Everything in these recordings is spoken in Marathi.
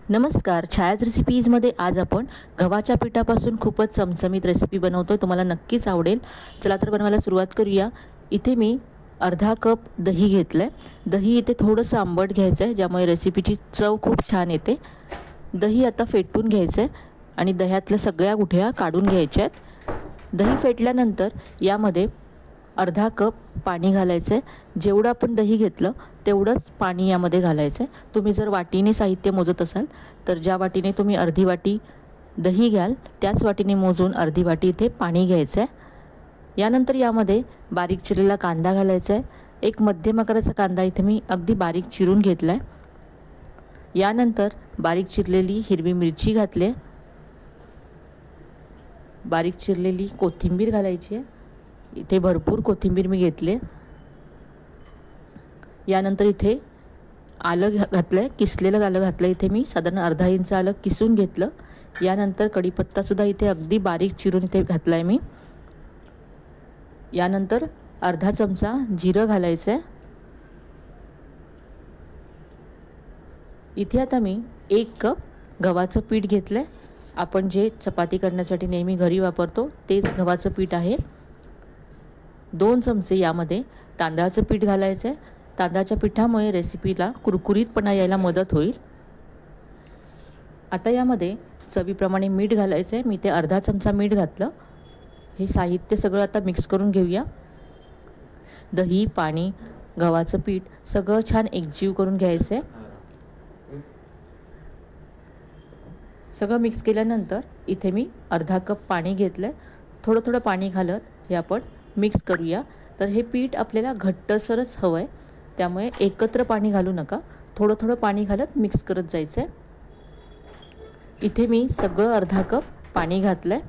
नमस्कार, छायाज रेसिपीजमध्ये आज आपण गव्हाच्या पिठापासून खूपच चमचमीत रेसिपी बनवतोय। तुम्हाला नक्कीच आवडेल। चला तर बनवायला सुरुवात करूया। इथे मी अर्धा कप दही घेतलंय। दही इथे थोडंसं आंबट घ्यायचं आहे, ज्यामुळे रेसिपीची चव खूप छान येते। दही आता फेटून घ्यायचं आहे आणि दह्यातल्या सगळ्या गुठळ्या काढून घ्यायच्या आहेत। दही फेटल्यानंतर यामध्ये अर्धा कप पाणी घालायचं आहे। जेवढं आपण दही घेतलं तेवढंच पाणी यामध्ये घालायचं आहे। तुम्ही जर वाटीने साहित्य मोजत असाल तर ज्या वाटीने तुम्ही अर्धी वाटी दही घ्याल त्याच वाटीने मोजून अर्धी वाटी इथे पाणी घ्यायचं आहे। यानंतर यामध्ये बारीक चिरलेला कांदा घालायचा आहे। एक मध्यम आकाराचा कांदा इथे मी अगदी बारीक चिरून घेतला आहे। यानंतर बारीक चिरलेली हिरवी मिरची घातली आहे। बारीक चिरलेली कोथिंबीर घालायची आहे। इथे भरपूर कोथिंबीर मी घेतले। यानंतर इथे आलं घातलंय, किसलेलं आलं घातलं। इथे मी साधारण अर्धा इंच आलं किसून घेतलं। यानंतर कढीपत्ता सुद्धा इथे अगदी बारीक चिरून इथे घातलाय मी। यानंतर अर्धा चमचा जिरं घालायचं आहे। इथे आता मी 1 कप गव्हाचं पीठ घेतलंय। आपण जे चपाती करण्यासाठी नेहमी घरी वापरतो तेच गव्हाचं पीठ आहे। 2 चमचे यामध्ये तांदळाचं पीठ घालायचं आहे। तांदळाच्या पिठामुळे रेसिपीला कुरकुरीतपणा यायला मदत होईल। आता यामध्ये चवीप्रमाणे मीठ घालायचं आहे। मी ते अर्धा चमचा मीठ घातलं। हे साहित्य सगळं आता मिक्स करून घेऊया। दही, पाणी, गव्हाचं पीठ सगळं छान एकजीव करून घ्यायचं आहे। सगळं मिक्स केल्यानंतर इथे मी अर्धा कप पाणी घेतलं। थोडं थोडं पाणी घालत हे आपण मिक्स करूया। तर हे पीठ आपल्याला घट्टसरच हवं आहे, त्यामुळे एकत्र पाणी घालू नका। थोडं थोडं पाणी घालत मिक्स करत जायचं आहे। इथे मी सगळं अर्धा कप पाणी घातलं आहे।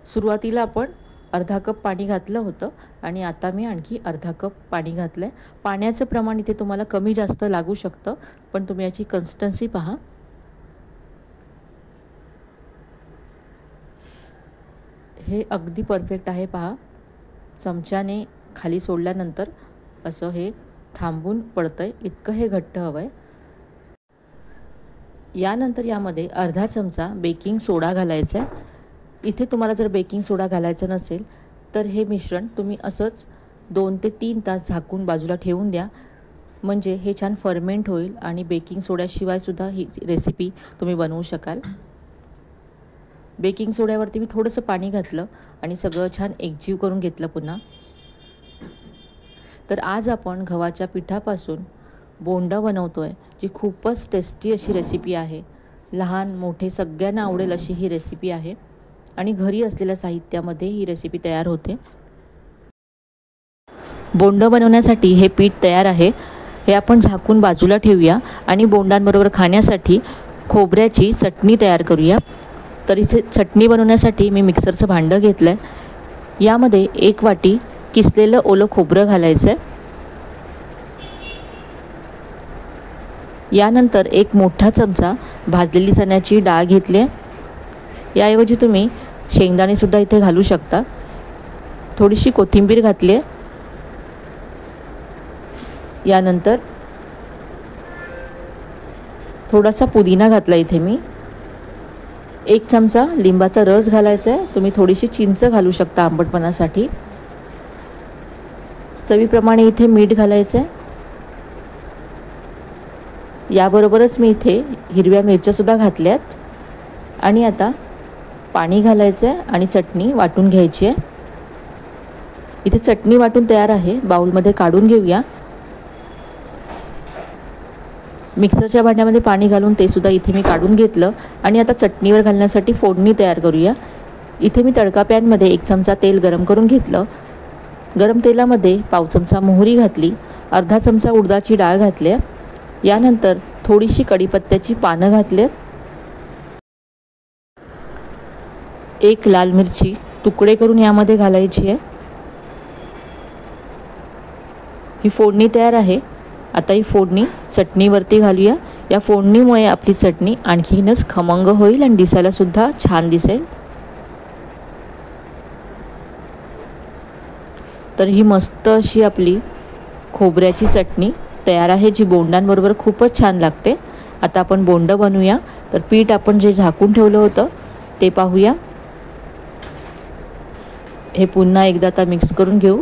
सुरुवातीला आपण अर्धा कप पाणी घातलं होतं आणि आता मी आणखी अर्धा कप पाणी घातलं आहे। पाण्याचं प्रमाण इथे तुम्हाला कमी जास्त लागू शकतं, पण तुम्ही याची कन्सिस्टन्सी पहा। हे अगदी परफेक्ट आहे पहा। चमच्याने खाली सोडल्यानंतर असं हे थांबून पडतंय, इतकं हे घट्ट हवं आहे। यानंतर यामध्ये अर्धा चमचा बेकिंग सोडा घालायचा आहे। इथे तुम्हाला जर बेकिंग सोडा घालायचा नसेल तर हे मिश्रण तुम्ही असंच 2 ते 3 तास झाकून बाजूला ठेवून द्या, म्हणजे हे छान फर्मेंट होईल आणि बेकिंग सोड्याशिवाय सुद्धा ही रेसिपी तुम्ही बनवू शकाल। बेकिंग सोड्यावरती मी थोडंसं पाणी घातलं आणि सगळं छान एकजीव करून घेतलं पुन्हा। तर आज आपण गव्हाच्या पिठापासून बोंडं बनवतोय, जी खूपच टेस्टी अशी रेसिपी आहे। लहान मोठे सगळ्यांना आवडेल अशी ही रेसिपी आहे आणि घरी असलेल्या साहित्यामध्ये ही रेसिपी तयार होते। बोंडं बनवण्यासाठी हे पीठ तयार आहे। हे आपण झाकून बाजूला ठेवूया आणि बोंडांबरोबर खाण्यासाठी खोबऱ्याची चटणी तयार करूया। तर इथे चटणी बनवण्यासाठी मी मिक्सरचं भांडं घेतलं आहे। यामध्ये 1 वाटी किसलेलं ओलं खोबरं घालायचं आहे। यानंतर 1 मोठा चमचा भाजलेली चण्याची डाळ घेतली आहे। याऐवजी तुम्ही शेंगदाणे सुद्धा इथे घालू शकता। थोडीशी कोथिंबीर घातली आहे। यानंतर थोडासा पुदिना घातला इथे मी। 1 चमचा लिंबाचा रस घालायचा आहे। तुम्ही थोडीशी चिंच घालू शकता आंबटपणासाठी। चवीप्रमाणे इथे मीठ घालायचं आहे। याबरोबरच मी इथे हिरव्या मिरच्या सुद्धा घातल्यात आणि आता पाणी घालायचं आहे आणि चटणी वाटून घ्यायची आहे। इथे चटणी वाटून तयार आहे, बाउलमध्ये काढून घेऊया। मिक्सरच्या भांड्यामध्ये पाणी घालून ते सुद्धा इथे मी काढून घेतलं आणि आता चटणीवर घालण्यासाठी फोडणी तयार करूया। इथे मी तडका पॅनमध्ये 1 चमचा तेल गरम करून घेतलं। गरम तेलामध्ये पाव चमचा मोहरी घातली, अर्धा चमचा उडदाची डाळ घातली। यानंतर थोडीशी कढीपत्त्याची पानं घातली। 1 लाल मिरची तुकडे करून यामध्ये घालायची आहे। ही फोडणी तयार आहे। आता ही फोडणी चटणीवरती घालूया। या फोडणीमुळे आपली चटणी आणखीनच खमंग होईल आणि दिसायला सुद्धा छान दिसेल। तर ही मस्त अशी आपली खोबऱ्याची चटणी तयार आहे, जी बोंडांबरोबर खूपच छान लागते. आता आपण बोंड बनवूया. तर पीठ आपण जे झाकून ठेवलं होतं ते पाहूया. हे पुन्हा एकदा आता मिक्स करून घेऊ.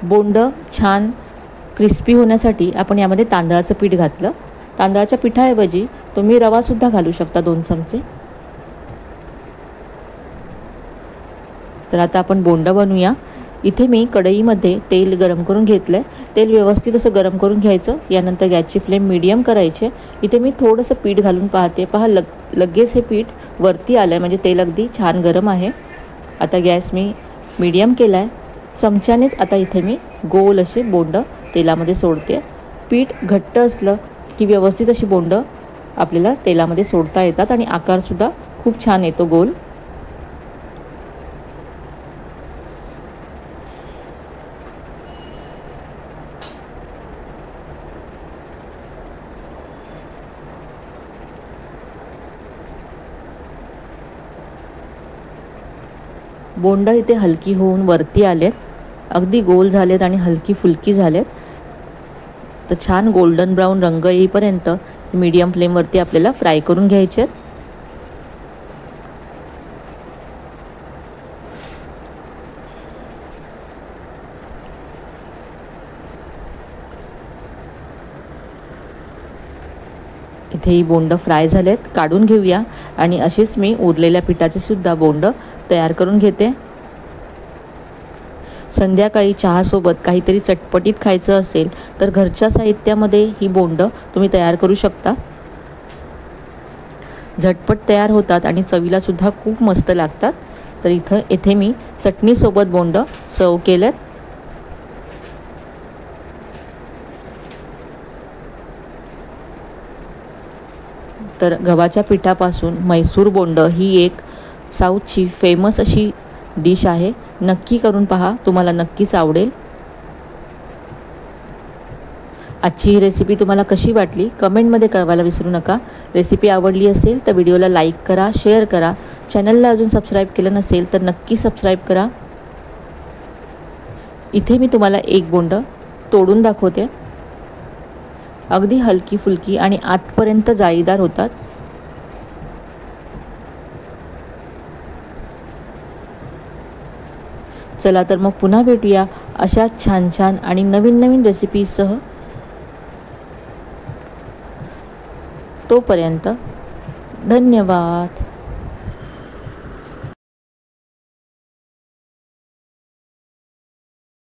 बोंड छान क्रिस्पी होण्यासाठी आपण यामध्ये तांदळाचं पीठ घातलं. तांदळाच्या पिठाऐवजी तुम्ही रवासुद्धा घालू शकता 2 चमचे. तर आता आपण बोंड बनवूया. इथे मी कढईमध्ये तेल गरम करून घेतलं आहे. तेल व्यवस्थित असं गरम करून घ्यायचं. यानंतर गॅसची फ्लेम मीडियम करायची. इथे मी थोडंसं पीठ घालून पाहते. पहा लगेच हे पीठ वरती आलं आहे, म्हणजे तेल अगदी छान गरम आहे. आता गॅस मी मीडियम केला आहे. चमच्यानेच आता इथे मी गोल असे बोंड तेलामध्ये सोडते. पीठ घट्ट असलं की व्यवस्थित अशी बोंड आपल्याला तेलामध्ये सोडता येतात आणि आकारसुद्धा खूप छान येतो गोल. बोंड इथे हलकी होऊन वरती आलेत, अगदी गोल झालेत आणि हलकी फुलकी झालेत. तर छान गोल्डन ब्राऊन रंग येईपर्यंत मीडियम फ्लेमवरती आपल्याला फ्राय करून घ्यायचे आहेत. इथे ही बोंड फ्राय झालेत, काढून घेऊया. आणि असेच मी उरलेल्या पिठाचे सुद्धा बोंड तयार करून घेते. संध्याकाळी चहासोबत काहीतरी चटपटीत खायचं असेल तर घरच्या साहित्यामध्ये ही बोंड तुम्ही तयार करू शकता. झटपट तयार होतात आणि चवीला सुद्धा खूप मस्त लागतात. तर येथे मी चटणीसोबत बोंड सर्व केलेत. तर गव्हाच्या पिठापासून मैसूर बोंड ही एक साऊथची फेमस अशी डिश आहे. नक्की करून पहा, तुम्हाला नक्कीच आवडेल. आजची ही रेसिपी तुम्हाला कशी वाटली कमेंटमध्ये कळवायला विसरू नका. रेसिपी आवडली असेल तर व्हिडिओला लाईक करा, शेअर करा. चॅनलला अजून सबस्क्राईब केलं नसेल तर नक्की सबस्क्राईब करा. इथे मी तुम्हाला एक बोंड तोडून दाखवते. अगदी हलकी फुलकी आणि आतपर्यंत जाळीदार होतात. चला तर मग पुन्हा भेटूया अशा छान छान आणि नवीन नवीन रेसिपीसह. तोपर्यंत धन्यवाद.